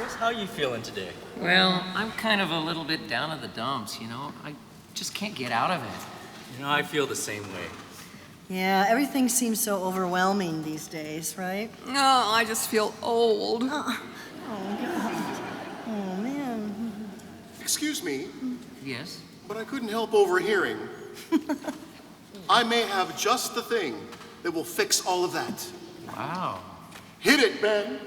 Chris, how are you feeling today? Well, I'm kind of a little bit down in the dumps, you know? I just can't get out of it. You know, I feel the same way. Yeah, everything seems so overwhelming these days, right? No, I just feel old. Oh, God. Oh, man. Excuse me, Yes? but I couldn't help overhearing. I may have just the thing that will fix all of that. Wow. Hit it, Ben.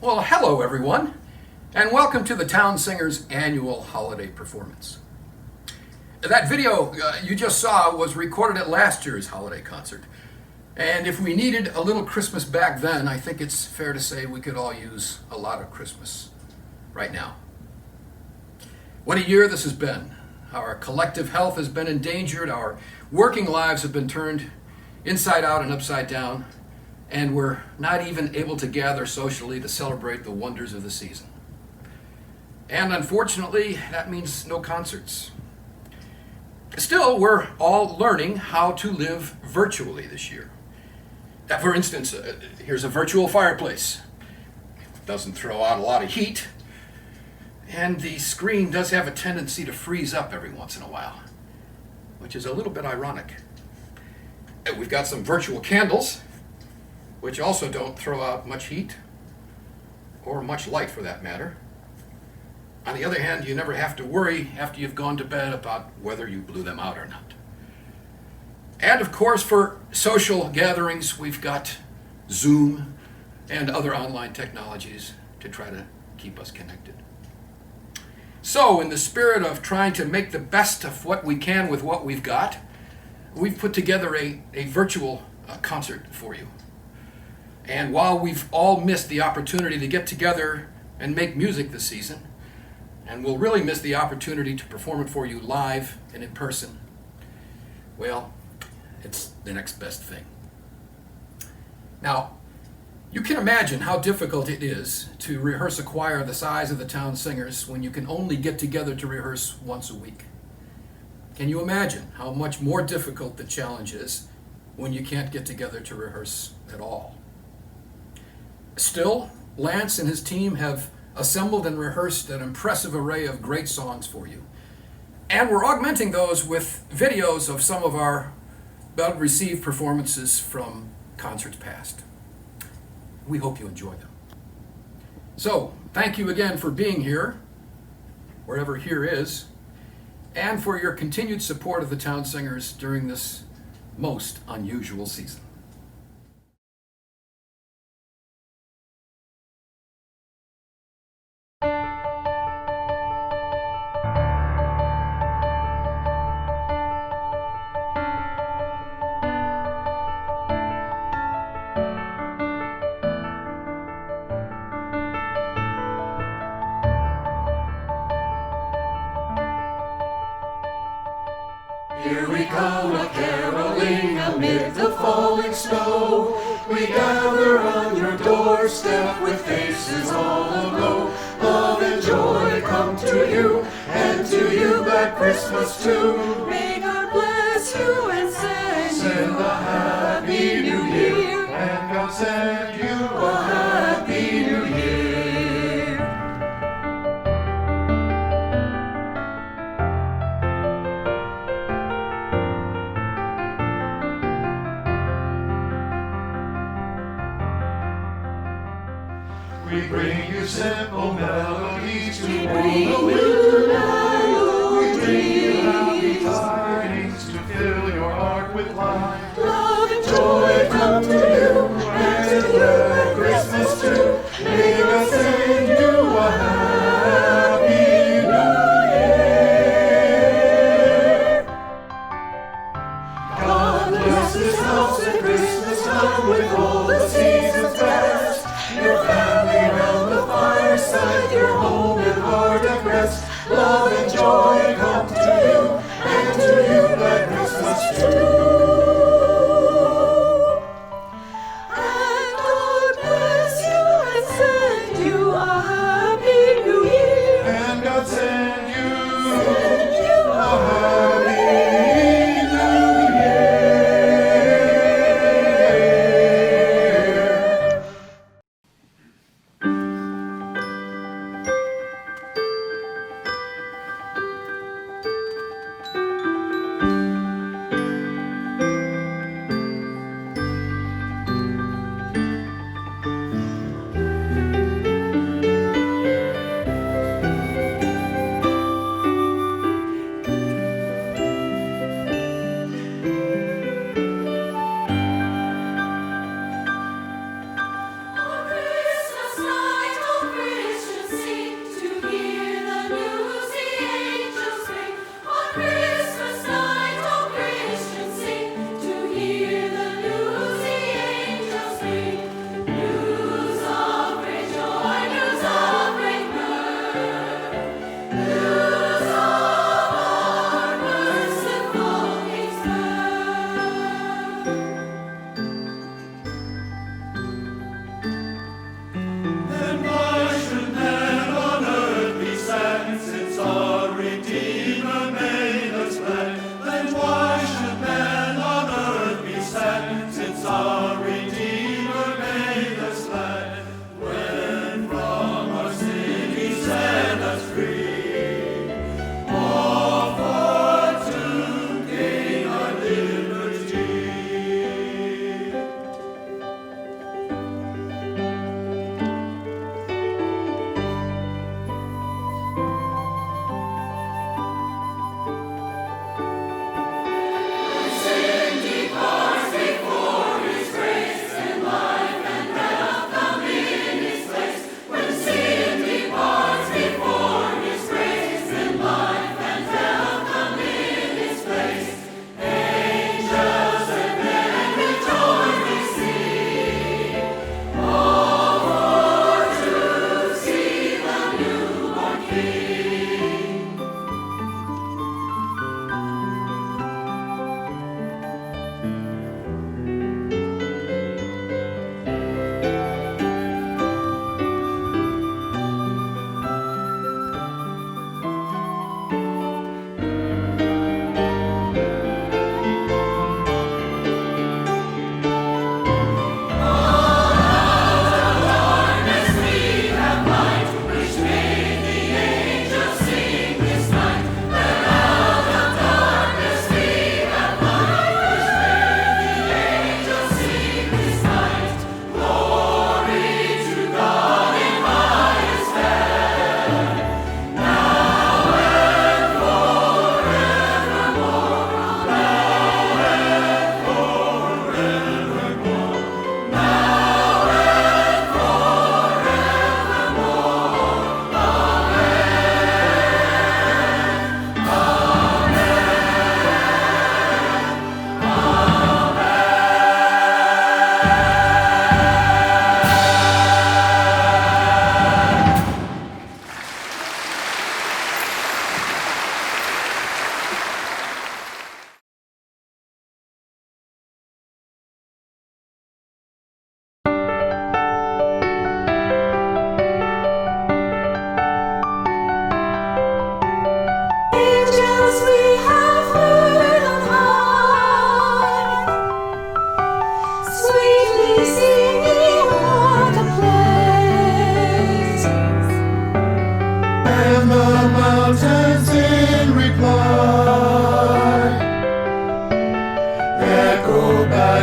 Well, hello everyone, and welcome to the Towne Singers annual holiday performance. That video you just saw was recorded at last year's holiday concert, and if we needed a little Christmas back then, I think it's fair to say we could all use a lot of Christmas right now. What a year this has been. Our collective health has been endangered, our working lives have been turned inside out and upside down, and we're not even able to gather socially to celebrate the wonders of the season. And unfortunately, that means no concerts. Still, we're all learning how to live virtually this year. For instance, here's a virtual fireplace. It doesn't throw out a lot of heat, and the screen does have a tendency to freeze up every once in a while, which is a little bit ironic. We've got some virtual candles, which also don't throw out much heat, or much light for that matter. On the other hand, you never have to worry after you've gone to bed about whether you blew them out or not. And of course, for social gatherings, we've got Zoom and other online technologies to try to keep us connected. So, in the spirit of trying to make the best of what we can with what we've got, we've put together a virtual concert for you. And while we've all missed the opportunity to get together and make music this season, and we'll really miss the opportunity to perform it for you live and in person, well, it's the next best thing. Now, you can imagine how difficult it is to rehearse a choir the size of the Towne Singers when you can only get together to rehearse once a week. Can you imagine how much more difficult the challenge is when you can't get together to rehearse at all? Still, Lance and his team have assembled and rehearsed an impressive array of great songs for you. And we're augmenting those with videos of some of our well-received performances from concerts past. We hope you enjoy them. So, thank you again for being here, wherever here is, and for your continued support of the Towne Singers during this most unusual season. Here we come a-caroling amid the falling snow. We gather on your doorstep with faces all aglow. Love and joy come to you, and to you that Christmas too. May God bless you and send you a happy new year. And God send you a happy new year. We bring you simple melodies to warm the winter night. We bring you happy tidings to fill your heart with light. Love and joy come to you, and to you at Christmas too. May God send you a happy new year. God bless this house at Christmas time with all the seasons best. Your family round the fireside, your home and heart at rest. Love and joy come to you, and to you that Christmas too. And God bless you and send you a happy new year. And God send you a happy new year.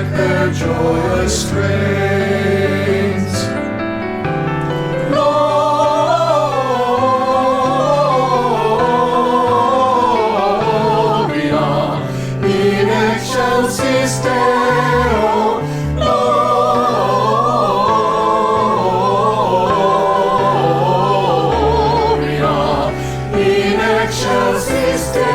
deck their joyous strains. Gloria in excelsis Deo. Gloria in excelsis Deo.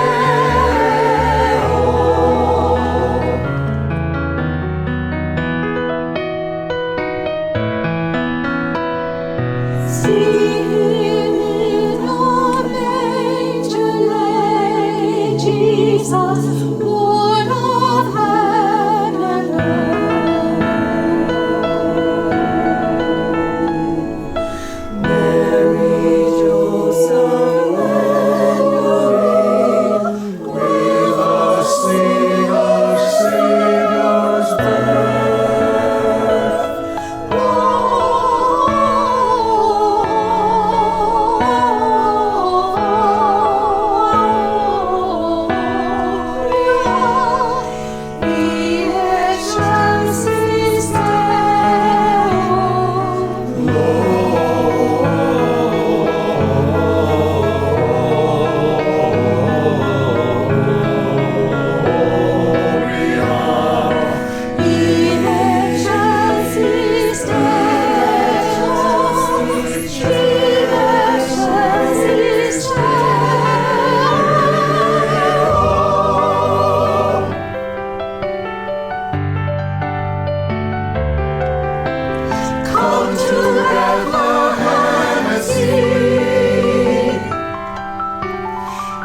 Come to Bethlehem and see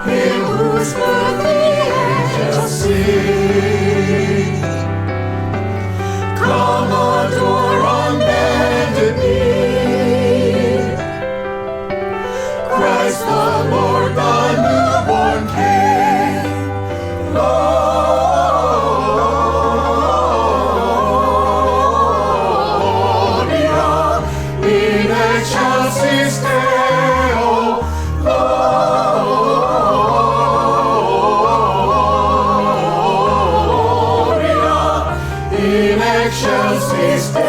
Him whose birth the angels sing. Come adore on bended knee Christ the Lord, the newborn King. In excelsis Deo, Gloria, in excelsis Deo.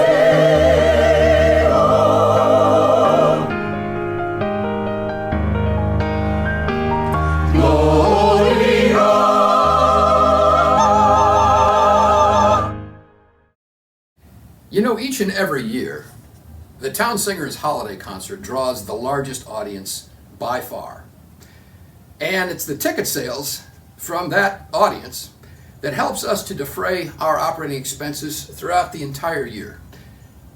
Gloria. You know, each and every year, the Towne Singers Holiday Concert draws the largest audience by far. And it's the ticket sales from that audience that helps us to defray our operating expenses throughout the entire year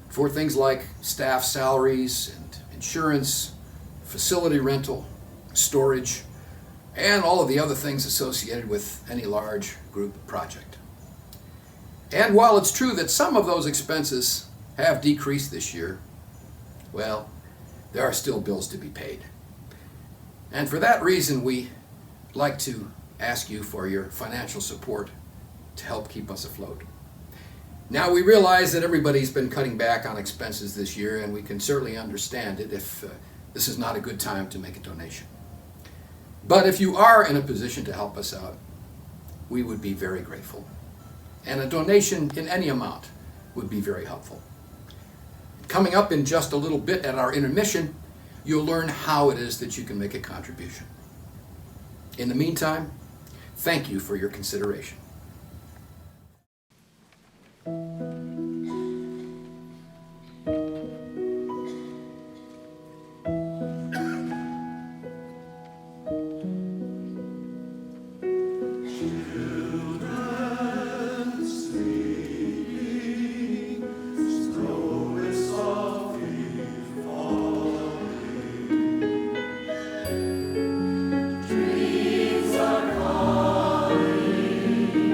for things like staff salaries and insurance, facility rental, storage, and all of the other things associated with any large group project. And while it's true that some of those expenses have decreased this year, well, there are still bills to be paid. And for that reason, we like to ask you for your financial support to help keep us afloat. Now, we realize that everybody's been cutting back on expenses this year, and we can certainly understand it if this is not a good time to make a donation. But if you are in a position to help us out, we would be very grateful. And a donation in any amount would be very helpful. Coming up in just a little bit at our intermission, you'll learn how it is that you can make a contribution. In the meantime, thank you for your consideration. Dreams are calling.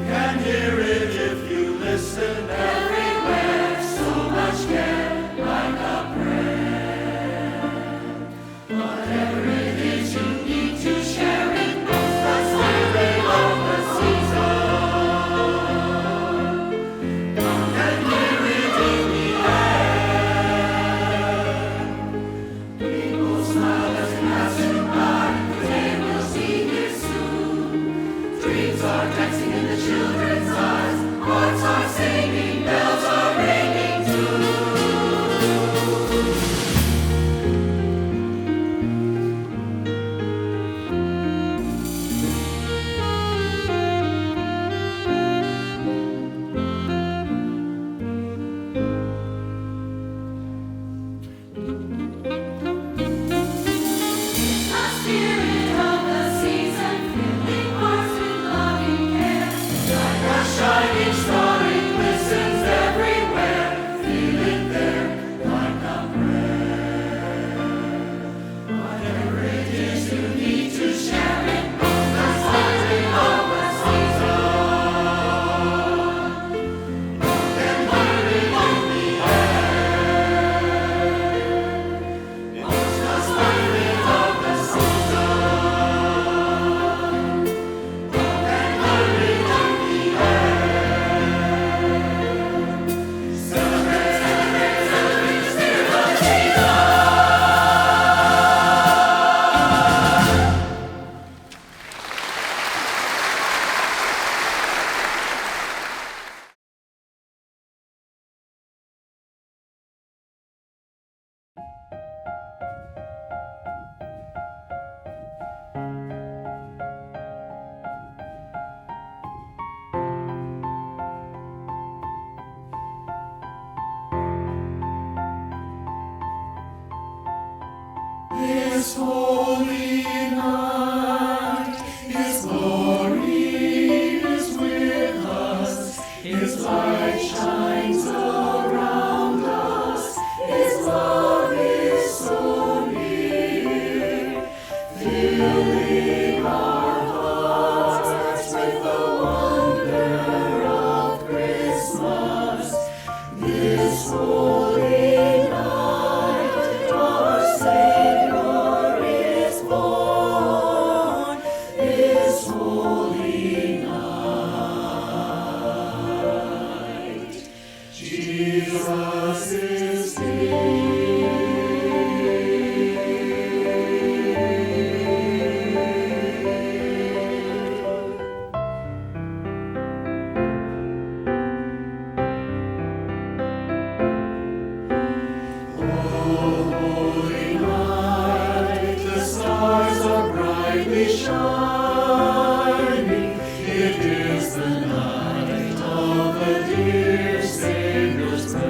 Can hear it if you listen everywhere. So much care, like a prayer. Whatever it is you need to share it. The spirit of the season. Can hear it in the air. People smile as they pass you by. The day will be here soon. Dreams are dancing in the children's eyes. Hearts are singing, bells are ringing too. The spirit of the season, filling hearts with loving care. Like a shining star, it glistens everywhere. Feel it there, like a prayer. Whatever it is you need to share it. The spirit of the season. Can hear it in the air. It's the spirit of the season. Can hear it in the air. Celebrate, celebrate, celebrate the spirit of the season. This holy night, His glory is with us. His light shines around us. His love is so near, filling our hearts with the wonder of Christmas. This holy night, our Savior is born. This holy night, Jesus is holy night, the stars are brightly shining. It is the night of the dear Savior's birth.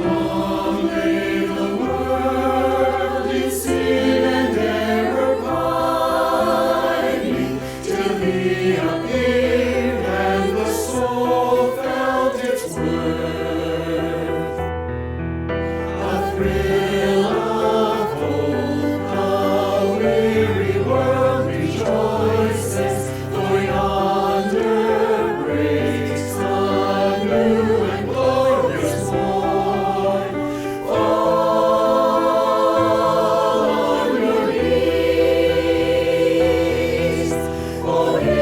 Long lay the world in sin and error pining, till He appeared and the soul felt its worth. A thrill of hope, the weary world rejoices, for yonder breaks a new and glorious morn. Fall on your knees, oh, hear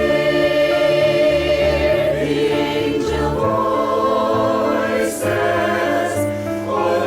the angel voices, oh,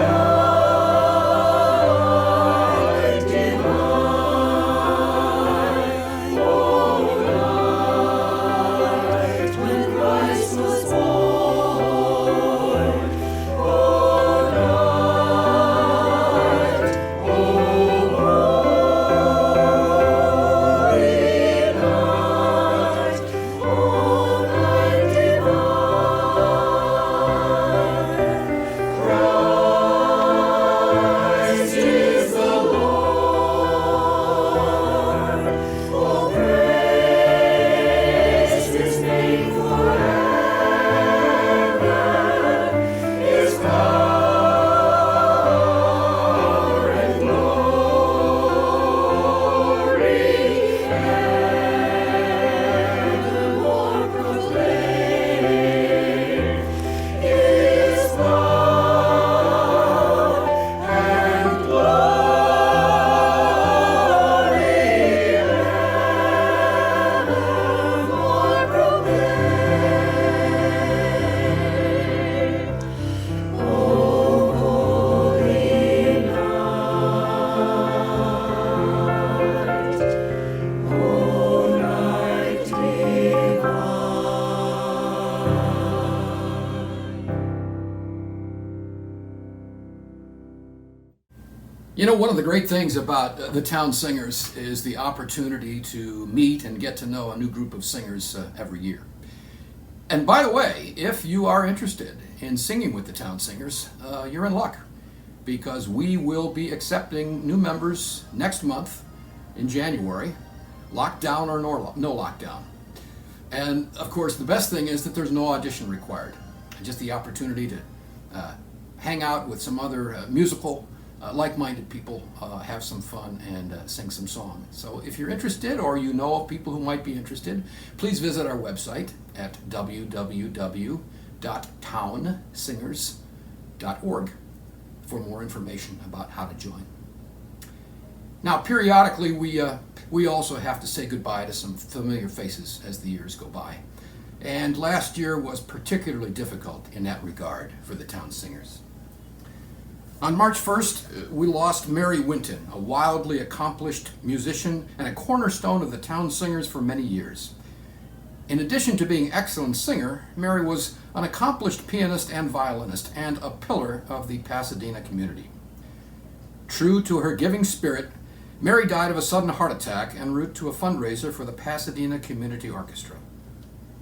You know, one of the great things about the Towne Singers is the opportunity to meet and get to know a new group of singers every year. And by the way, if you are interested in singing with the Towne Singers, you're in luck, because we will be accepting new members next month in January, lockdown or no lockdown. And of course, the best thing is that there's no audition required, just the opportunity to hang out with some other musical like-minded people, have some fun, and sing some songs. So if you're interested, or you know of people who might be interested, please visit our website at www.townesingers.org for more information about how to join. Now, periodically, we also have to say goodbye to some familiar faces as the years go by. And last year was particularly difficult in that regard for the Towne Singers. On March 1st, we lost Mary Winton, a wildly accomplished musician and a cornerstone of the Towne Singers for many years. In addition to being an excellent singer, Mary was an accomplished pianist and violinist and a pillar of the Pasadena community. True to her giving spirit, Mary died of a sudden heart attack en route to a fundraiser for the Pasadena Community Orchestra,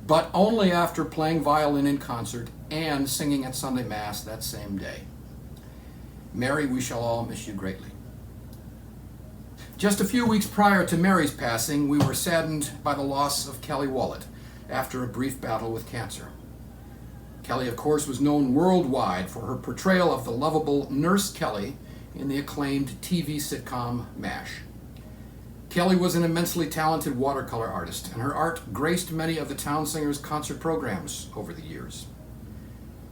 but only after playing violin in concert and singing at Sunday Mass that same day. Mary, we shall all miss you greatly. Just a few weeks prior to Mary's passing, we were saddened by the loss of Kelly Wallet after a brief battle with cancer. Kelly, of course, was known worldwide for her portrayal of the lovable Nurse Kelly in the acclaimed TV sitcom MASH. Kelly was an immensely talented watercolor artist, and her art graced many of the Towne Singers' concert programs over the years.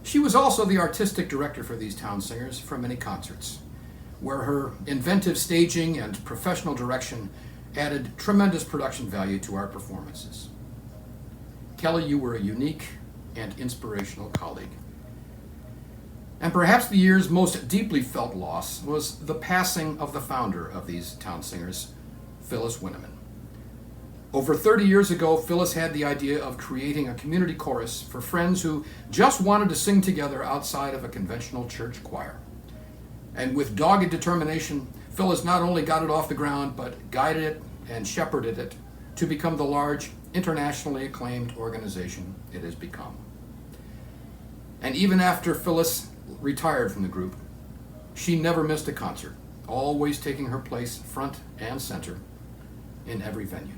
She was also the artistic director for these Towne Singers for many concerts, where her inventive staging and professional direction added tremendous production value to our performances. Kelly, you were a unique and inspirational colleague. And perhaps the year's most deeply felt loss was the passing of the founder of these Towne Singers, Phyllis Winneman. Over 30 years ago, Phyllis had the idea of creating a community chorus for friends who just wanted to sing together outside of a conventional church choir. And with dogged determination, Phyllis not only got it off the ground, but guided it and shepherded it to become the large, internationally acclaimed organization it has become. And even after Phyllis retired from the group, she never missed a concert, always taking her place front and center in every venue.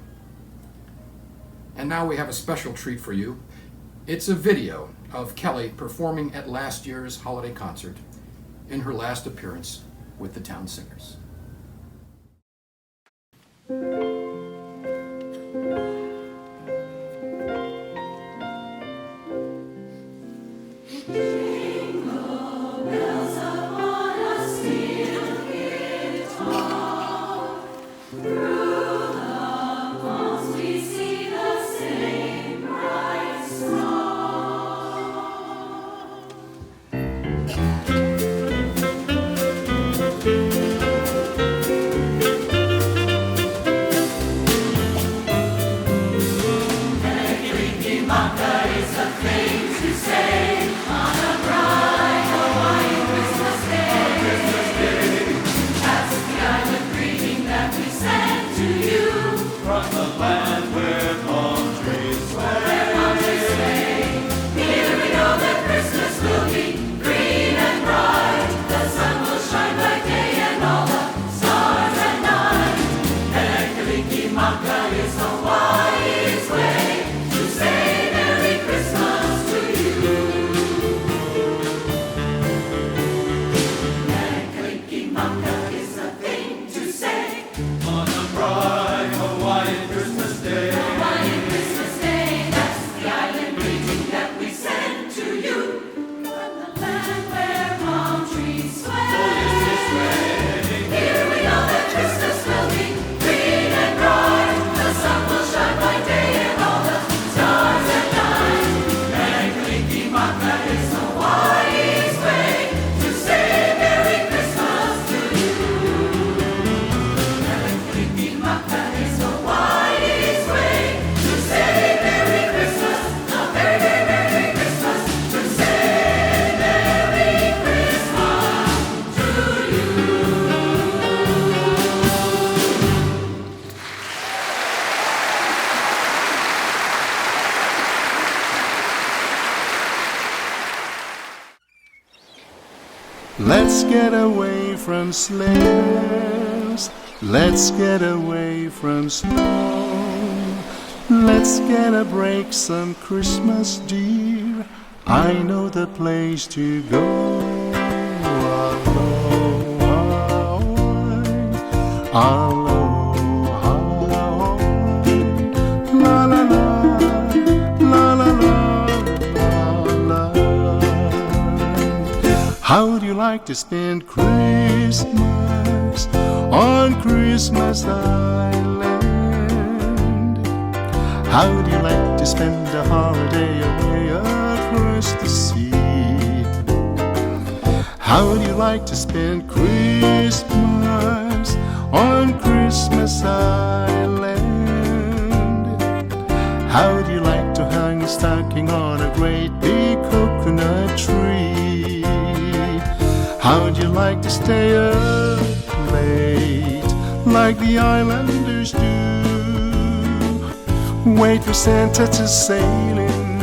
And now we have a special treat for you. It's a video of Kelly performing at last year's holiday concert in her last appearance with the Towne Singers. get away from sleighs. Let's get away from snow. Let's get a break some Christmas, dear. I know the place to go. Aloha, la la la, la la la, la la. How do you like to spend Christmas on Christmas Island? How do you like to spend a holiday away across the sea? How do you like to spend Christmas on Christmas Island? How do you like to hang a stocking on a great big coconut tree? How do you like to stay up late like the islanders do? Wait for Santa to sail in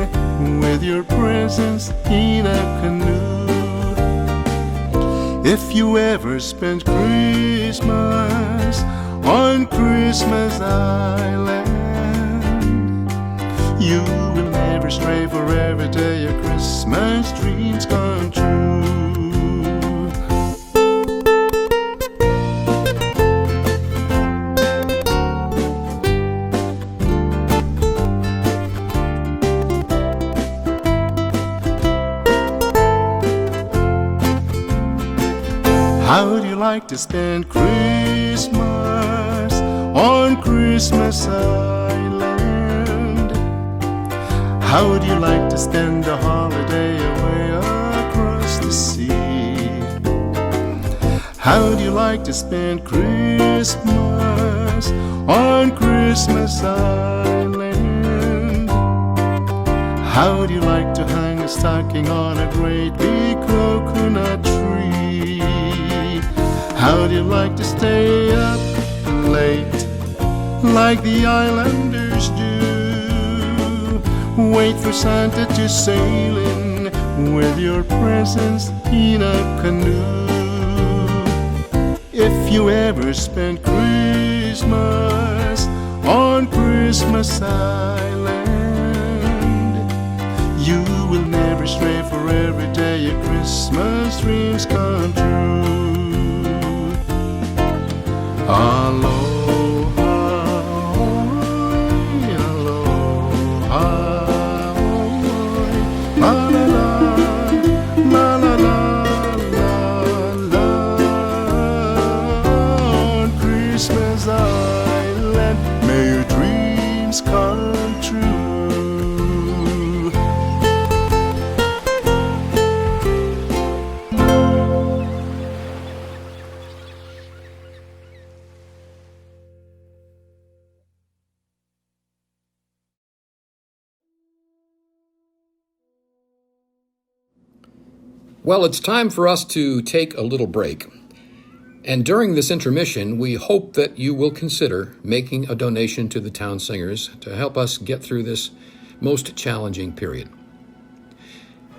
with your presents in a canoe. If you ever spend Christmas on Christmas Island, you will never stray forever till your Christmas dreams come true. How do you like to spend Christmas on Christmas Island? How do you like to spend a holiday away across the sea? How do you like to spend Christmas on Christmas Island? How do you like to hang a stocking on a great big coconut tree? How do you like to stay up late like the islanders do? Wait for Santa to sail in with your presents in a canoe. If you ever spend Christmas on Christmas Island, you will never stray forever till your Christmas dreams come true. Aloha, aloha, la la la, la la la, la la. On Christmas Island, may your dreams come true. Well, it's time for us to take a little break. And during this intermission, we hope that you will consider making a donation to the Towne Singers to help us get through this most challenging period.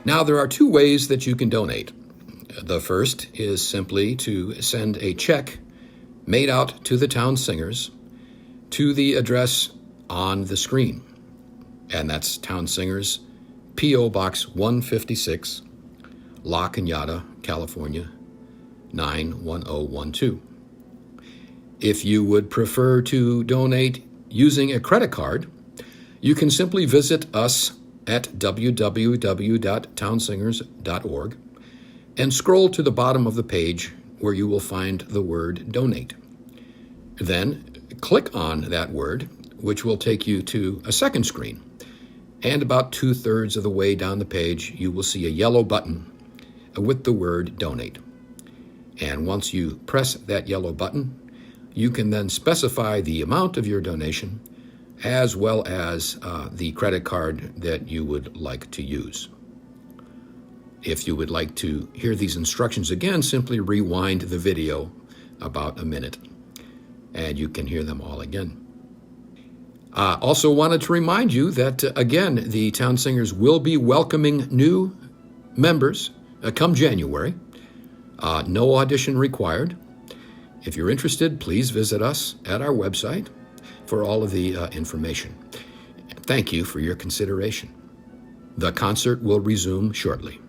Now, there are two ways that you can donate. The first is simply to send a check made out to the Towne Singers to the address on the screen. And that's Towne Singers, P.O. Box 156, La Cañada, California, 91012. If you would prefer to donate using a credit card, you can simply visit us at www.townsingers.org and scroll to the bottom of the page where you will find the word donate. Then click on that word, which will take you to a second screen. And about 2/3 of the way down the page, you will see a yellow button with the word donate. And once you press that yellow button, you can then specify the amount of your donation as well as the credit card that you would like to use. If you would like to hear these instructions again, simply rewind the video about a minute and you can hear them all again. Also wanted to remind you that, again, the Towne Singers will be welcoming new members come January. No audition required. If you're interested, please visit us at our website for all of the information. Thank you for your consideration. The concert will resume shortly.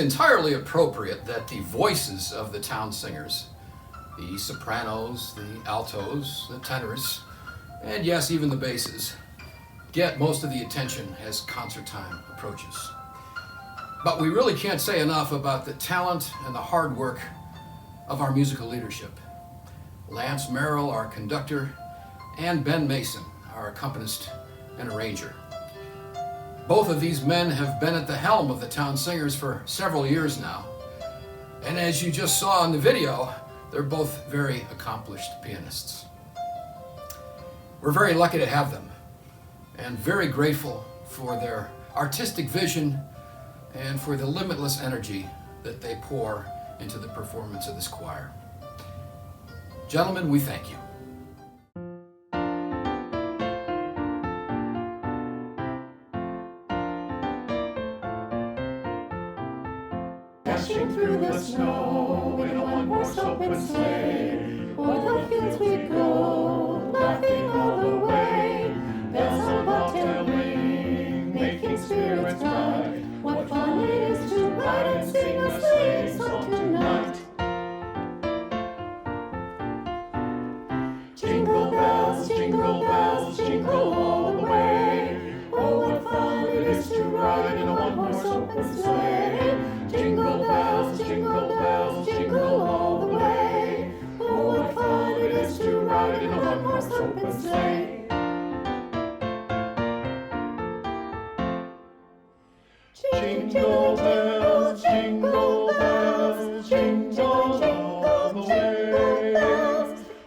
entirely appropriate that the voices of the town singers, the sopranos, the altos, the tenors, and yes, even the basses, get most of the attention as concert time approaches. But we really can't say enough about the talent and the hard work of our musical leadership. Lance Merrill, our conductor, and Ben Mason, our accompanist and arranger. Both of these men have been at the helm of the Town Singers for several years now. And as you just saw in the video, they're both very accomplished pianists. We're very lucky to have them and very grateful for their artistic vision and for the limitless energy that they pour into the performance of this choir. Gentlemen, we thank you. Dashing through the snow in a one-horse open sleigh, o'er the fields we go, laughing all the way. Bells on bobtail ring, making spirits bright. What fun it is to ride and sing a sleighing song tonight. Jingle bells, jingle all the way. Oh, what fun it is to ride in a one-horse open sleigh. Jingle bells, jingle all the way. Oh, what fun it is to ride in a one-horse open sleigh. Jingle bells, jingle bells, jingle all the way.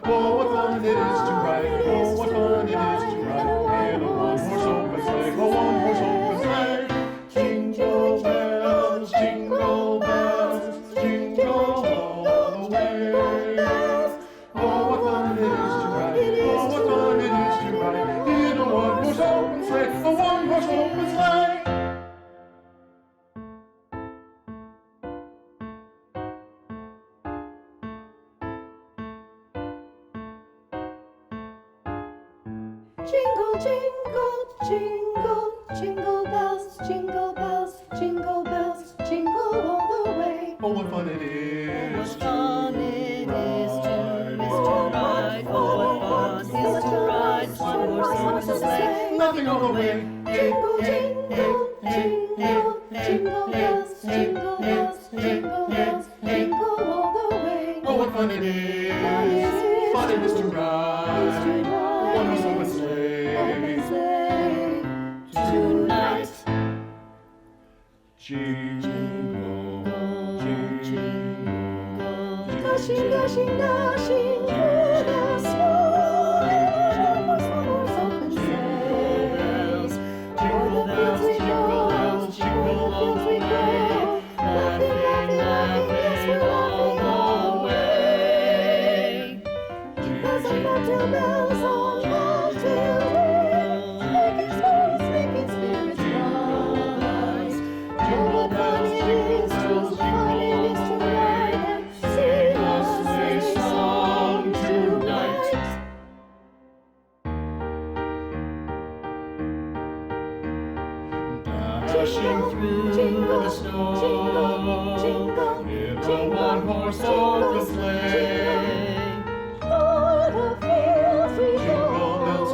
Oh, what fun it is to ride, oh, what fun it is to ride in a one-horse open sleigh, a one-horse open sleigh. Jingle bells, jingle bells, jingle all the way. Oh, what fun it is to ride, oh, what fun it is to ride in a one-horse open sleigh, a one-horse open sleigh. Jingle, jingle, jingle, jingle bells, jingle bells, jingle bells, jingle all the way. Oh, what fun it is! What fun it is to ride! Oh, what fun it is to ride! One horse open sleigh, Laughing all the way. Jingle, jingle, jingle, jingle bells, jingle bells, jingle bells, jingle all the way. Oh, what fun it is! Fun it is to ride! One horse open sleigh tonight. Jingle, jingle, dashing, dashing, dashing through the snow in a one-horse open sleigh. O'er the fields we go, o'er the fields we go, laughing, laughing, laughing, yes, we're laughing all the way. Bells on bobtail, bells on bobtail ring, making spirits rise. Oh, what fun it is to ride and sing a sleigh song tonight. Dashing through the snow in a one-horse open sleigh. O'er the fields we go,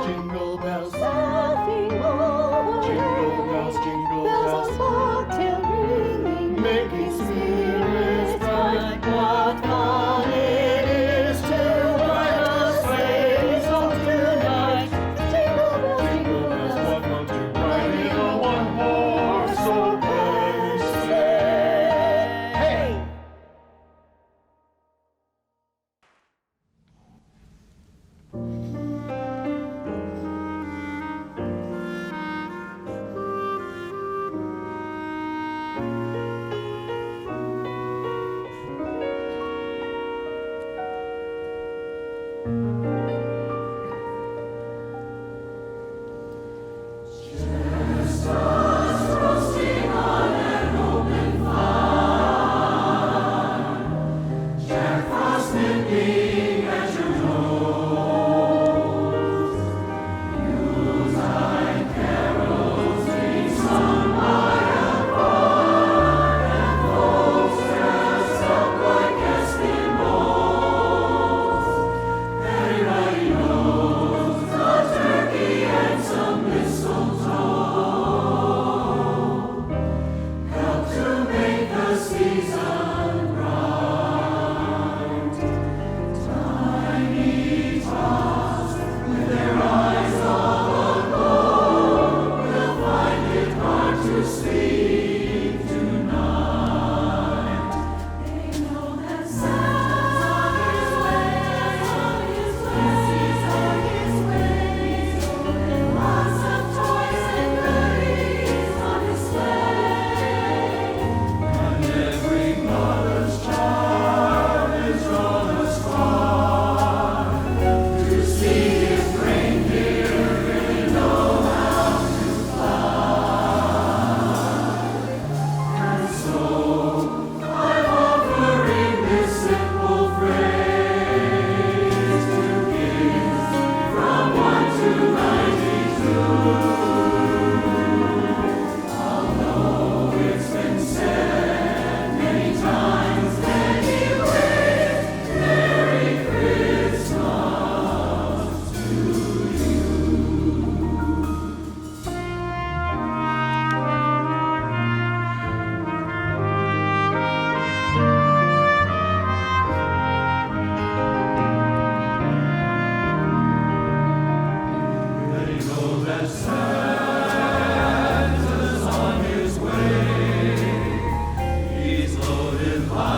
jingle bells, laughing all the way. Jingle bells, bells on bobtail ringing, making spirits bright. What fun it is to ride a sleigh song tonight. Jingle bells, what fun to ride in a one-horse open sleigh. Hey!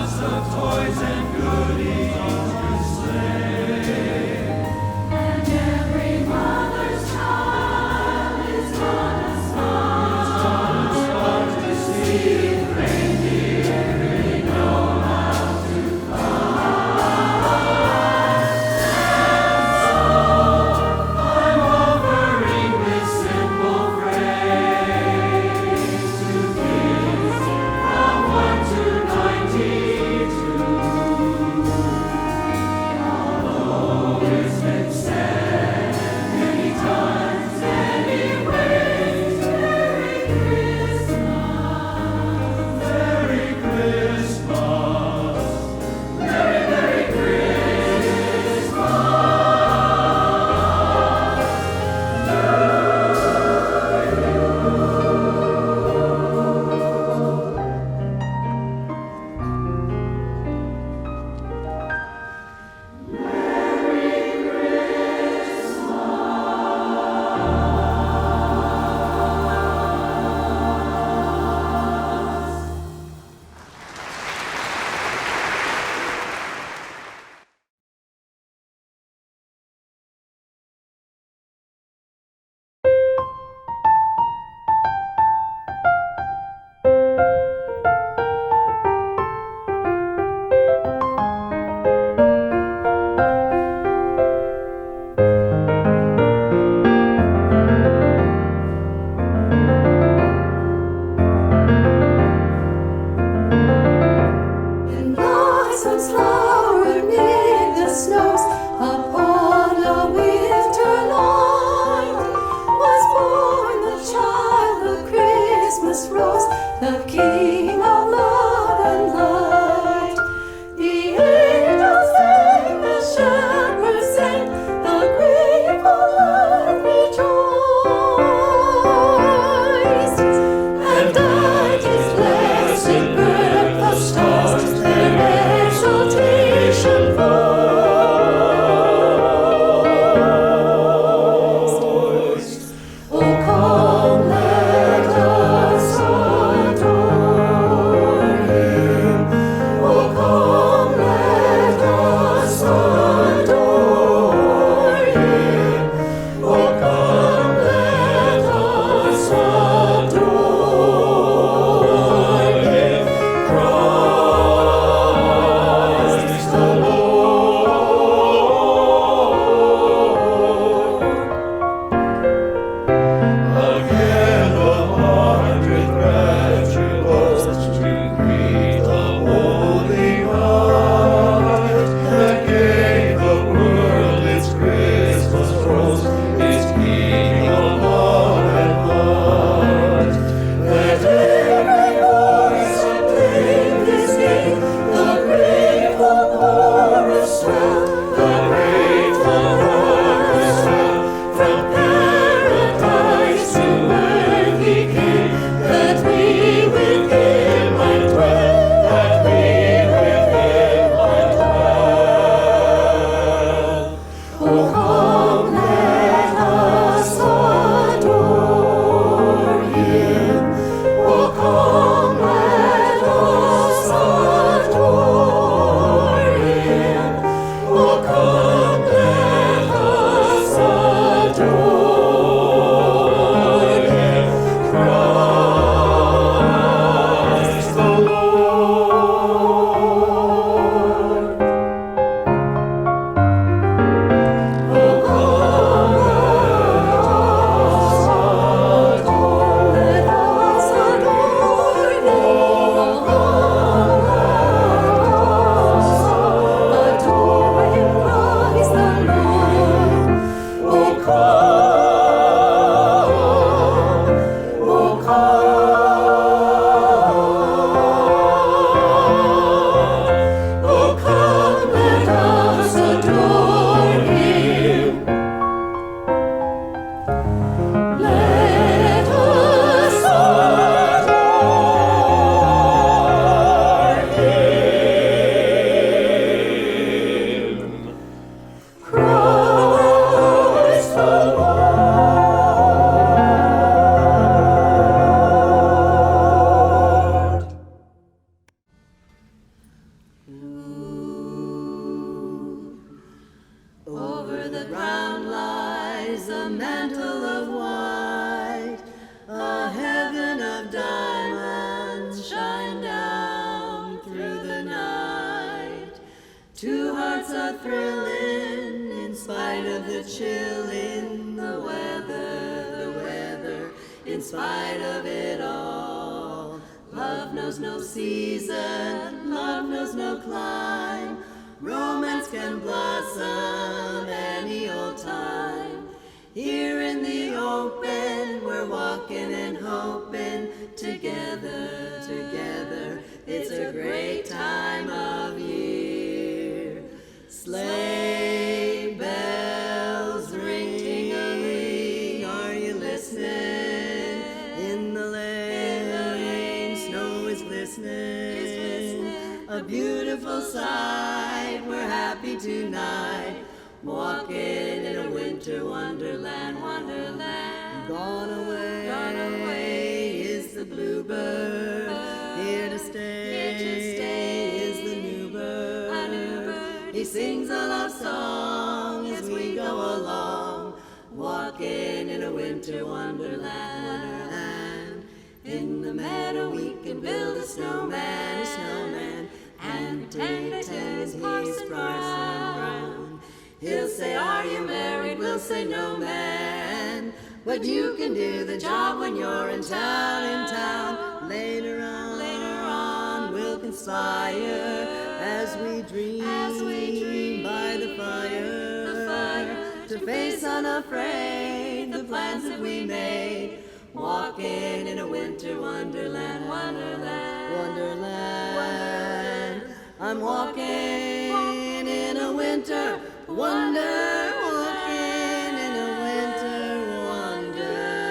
From 1 to 92. Over the ground lies a mantle of white, a heaven of diamonds shine down through the night. Two hearts are thrilling in spite of the chill in the weather, in spite of it all. Love knows no season, love knows no clime. Romance can blossom any old time. Here in the open, we're walking and hoping together, together. It's a great time of year. Sleigh bells ring, ting-a-ling. Are you listening? In the lane, snow is glistening. A beautiful sight, we're happy tonight, walking in a winter wonderland, wonderland. Gone away is the bluebird, here to stay is the new bird. He sings a love song as we go along, walking in a winter wonderland. In the meadow we can build a snowman, and pretend he's Parson Brown. He'll say, are you married? We'll say, no, man. But you can do the job when you're in town. Later on, we'll conspire as we dream by the fire, to face unafraid the plans that we made. Walking in a winter wonderland, wonderland, wonderland. I'm walking in a winter wonder, walking in a winter wonderland.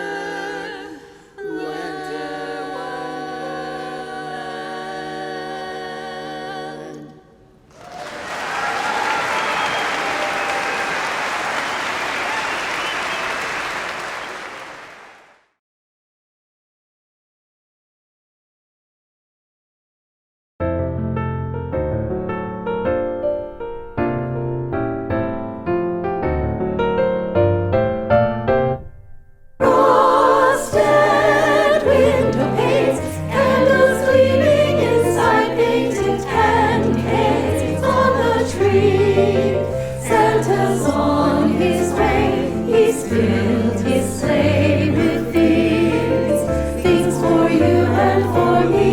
Frosted window panes, candles gleaming inside painted candies on the tree. Santa's on his way, he's filled his sleigh with things for you and for me.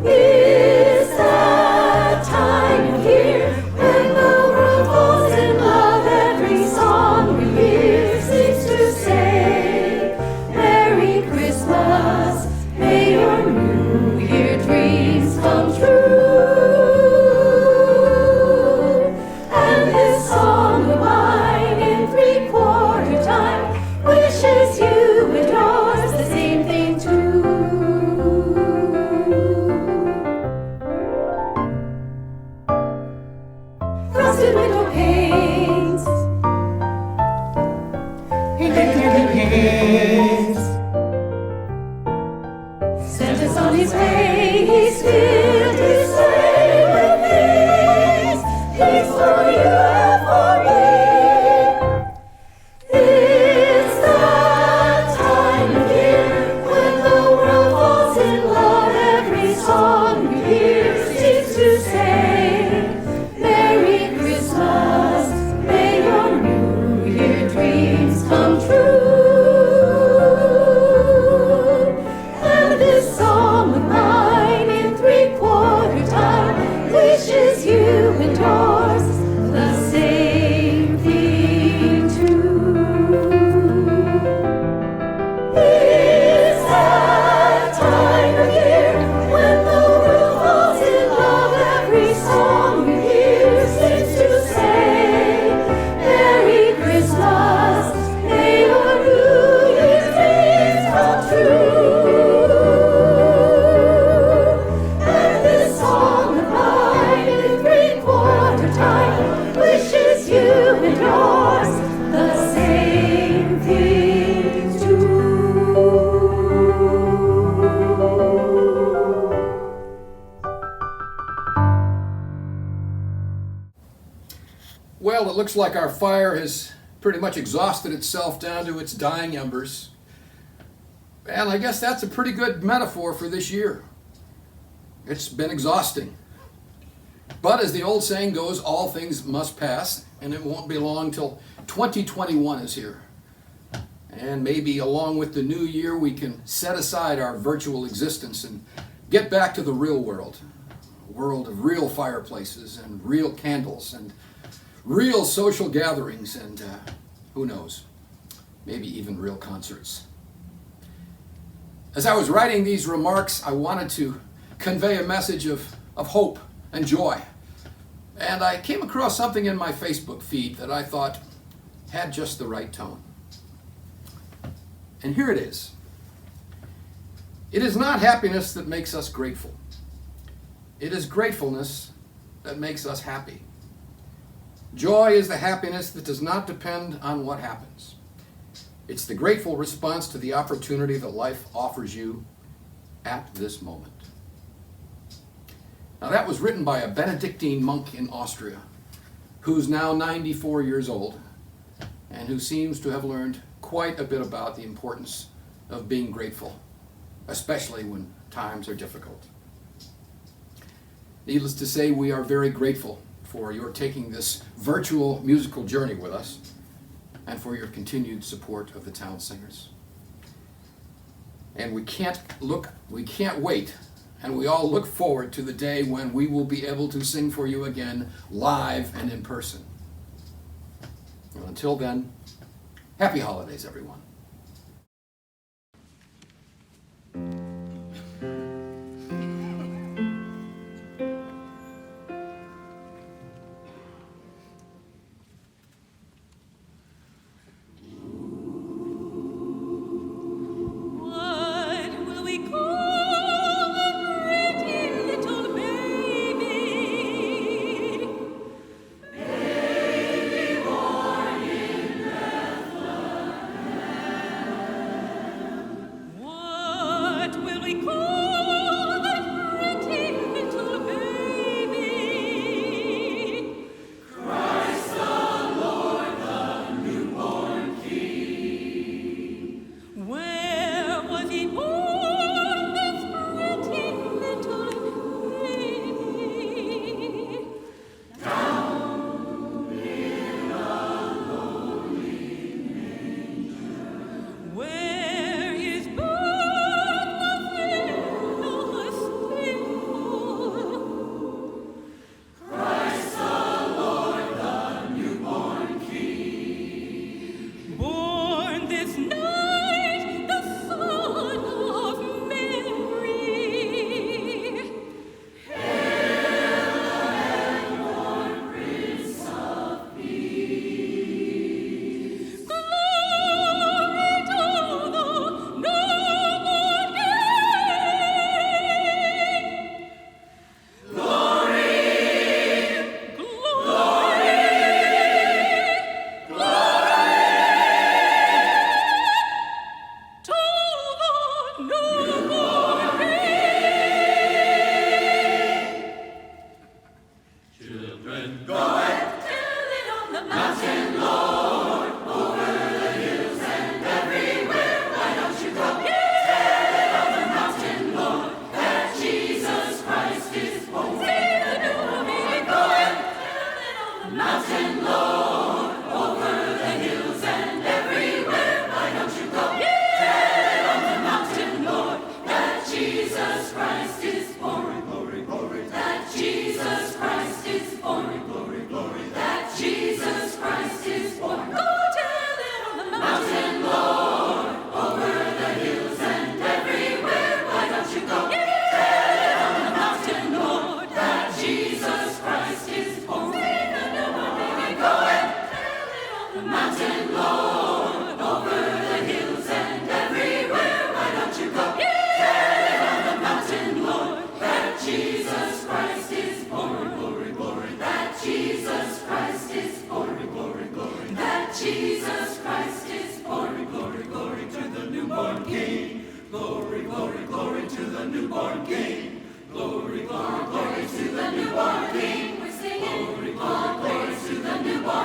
It's that time of year when the world falls in love. Every song we hear seems to say, Merry Christmas, may your New Year dreams come true. And this song of mine in 3/4 time wishes you and yours the same thing too. Frosted window panes, Santa's on his way, he's filled his sleigh with things for you and for me. It's that time of year when the world falls in love. Every song we hear seems to say, Merry Christmas, may your New Year dreams come true. And this song of mine in 3/4 time wishes you and yours the same thing too. It's that time of year when the world falls in love. Every song we hear seems to say, Merry Christmas, may your New Year's dreams come true. And this song of mine in 3/4 Well, it looks like our fire has pretty much exhausted itself down to its dying embers. And I guess that's a pretty good metaphor for this year. It's been exhausting. But as the old saying goes, all things must pass, and it won't be long till 2021 is here. And maybe along with the new year, we can set aside our virtual existence and get back to the real world. A world of real fireplaces and real candles and real social gatherings and who knows, maybe even real concerts. As I was writing these remarks, I wanted to convey a message of hope and joy. And I came across something in my Facebook feed that I thought had just the right tone. And here it is. It is not happiness that makes us grateful. It is gratefulness that makes us happy. Joy is the happiness that does not depend on what happens. It's the grateful response to the opportunity that life offers you at this moment. Now that was written by a Benedictine monk in Austria, who's now 94 years old, and who seems to have learned quite a bit about the importance of being grateful, especially when times are difficult. Needless to say, we are very grateful for your taking this virtual musical journey with us and for your continued support of the Towne Singers. And we can't wait, and we all look forward to the day when we will be able to sing for you again live and in person. Well, until then, happy holidays, everyone. What will we call the pretty little baby? Baby born in Bethlehem. What will we call the pretty little baby? Christ the Lord, the newborn King. Where was he born, this pretty little baby? Down in a lowly manger, where his birth was in a stable. Christ the Lord, the newborn King. Born this night, the Son of Mary. Hail and born Prince of Peace. Glory to the newborn King. Glory, to the newborn King. Children, go and tell it on the mountain, Lord, over the hills and everywhere. Why don't you go? Tell it on the mountain, Lord, that Jesus Christ is born. See the new baby. Go and tell it on the mountain, Lord, over the hills and everywhere. Why don't you go? Tell it on the mountain, Lord, that Jesus Christ is born. Glory, glory. That Jesus Christ is born. Glory, glory. That Jesus Christ is born. Go tell it on the mountain, Lord, over the hills and everywhere. Why don't you go? Tell it on the mountain, Lord, that Jesus Christ is born. See the newborn baby. Go and tell it on the mountain, Lord, over the hills and everywhere. Why don't you go? Tell it on the mountain, Lord, that Jesus Christ is born. Glory, glory. That Jesus Christ is born. Glory, glory. That Jesus Christ is born. Glory, glory to the newborn King. Glory, glory, glory to the newborn King. Glory, glory, glory to the newborn King. We're singing glory, glory, glory to the newborn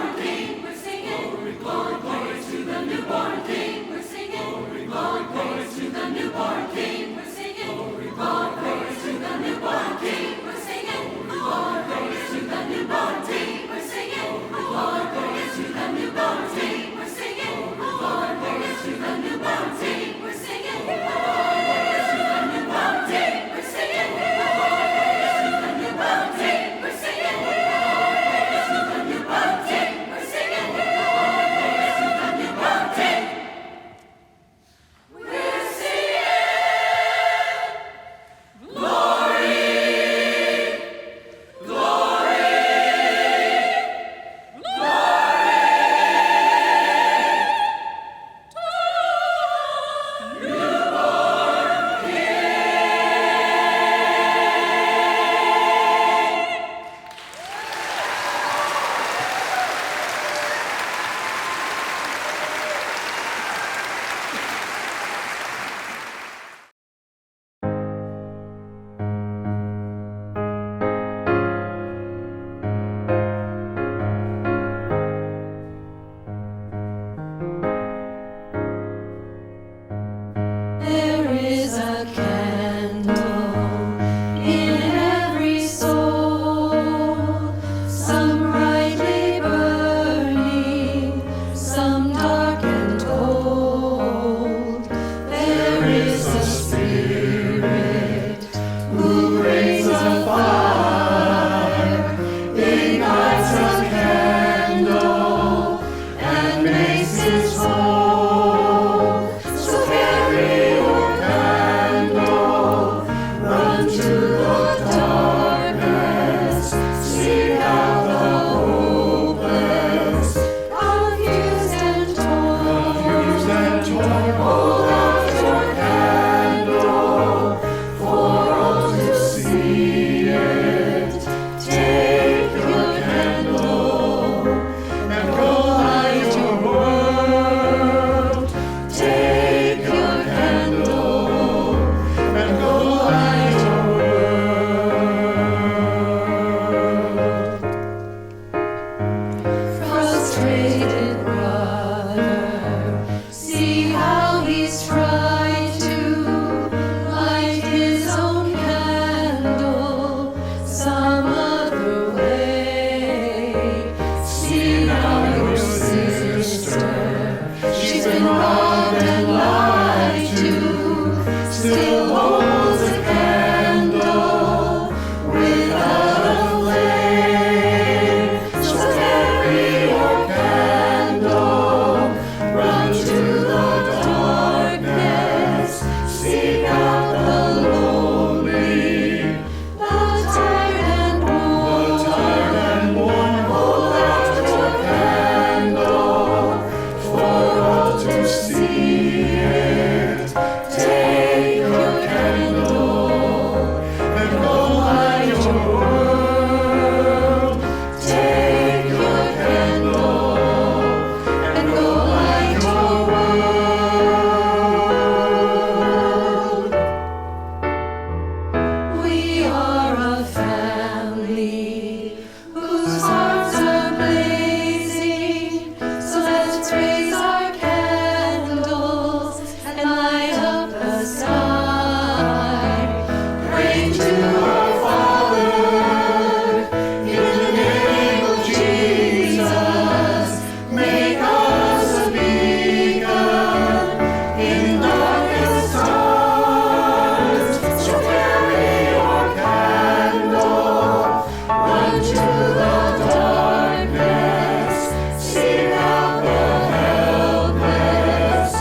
the darkness, seek out the helpless,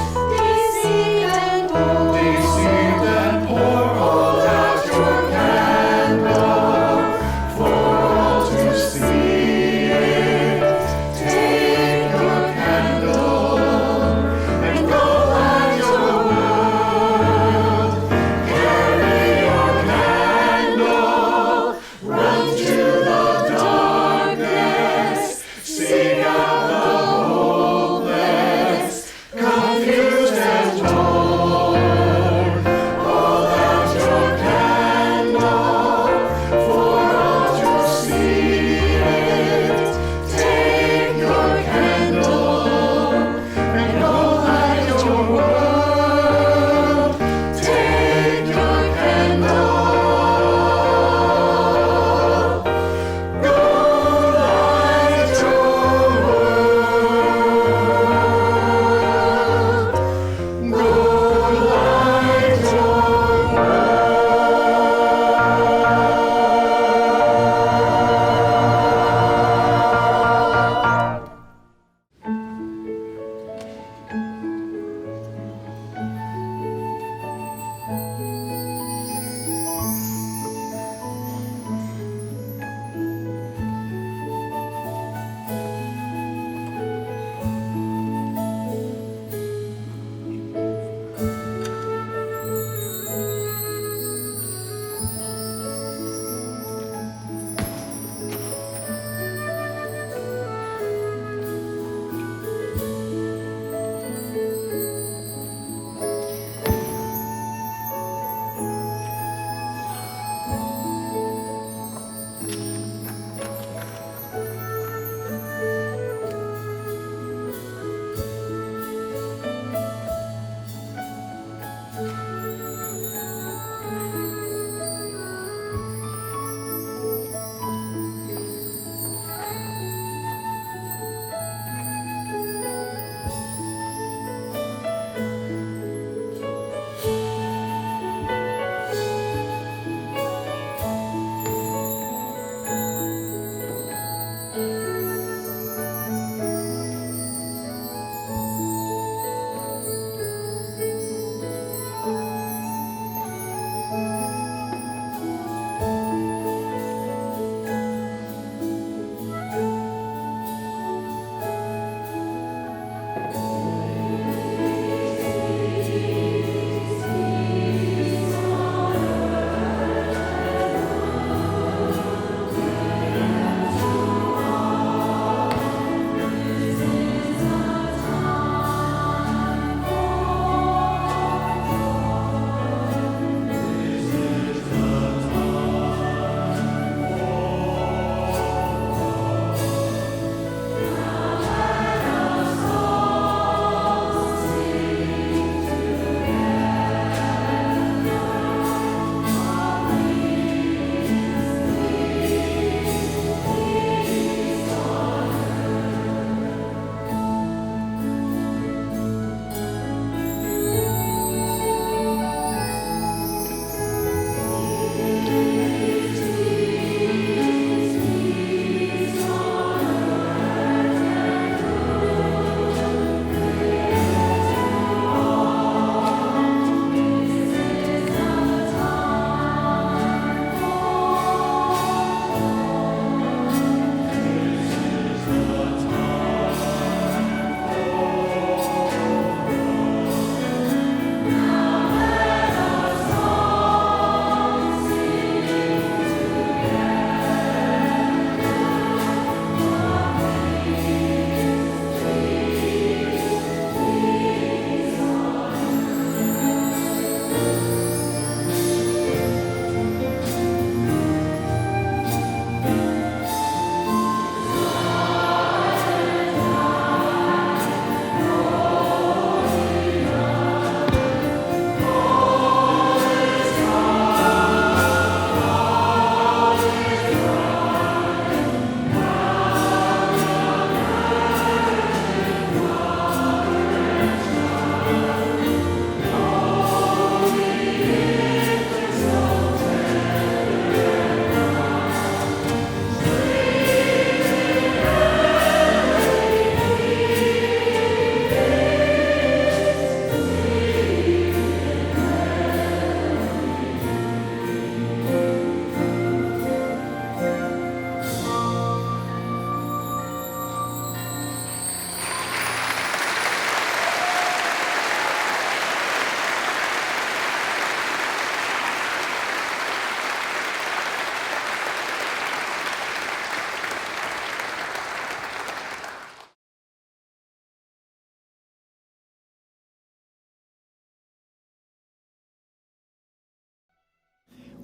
Deceive and pour all out your candle for all to see it. Take your candle and go light your world. Carry your candle, run to the darkness.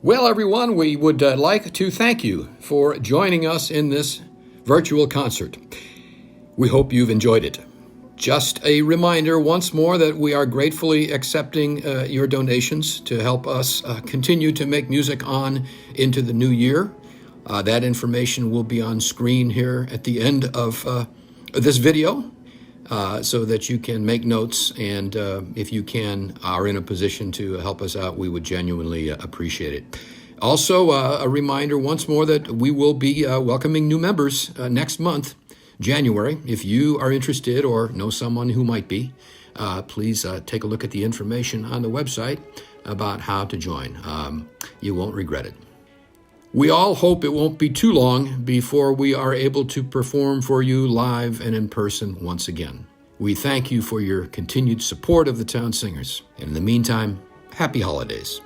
Well, everyone, we would like to thank you for joining us in this virtual concert. We hope you've enjoyed it. Just a reminder once more that we are gratefully accepting your donations to help us continue to make music on into the new year. That information will be on screen here at the end of this video so that you can make notes, and if you are in a position to help us out, we would genuinely appreciate it. Also, a reminder once more that we will be welcoming new members next month, January. If you are interested or know someone who might be, please take a look at the information on the website about how to join. You won't regret it. We all hope it won't be too long before we are able to perform for you live and in person once again. We thank you for your continued support of the Towne Singers. And in the meantime, happy holidays.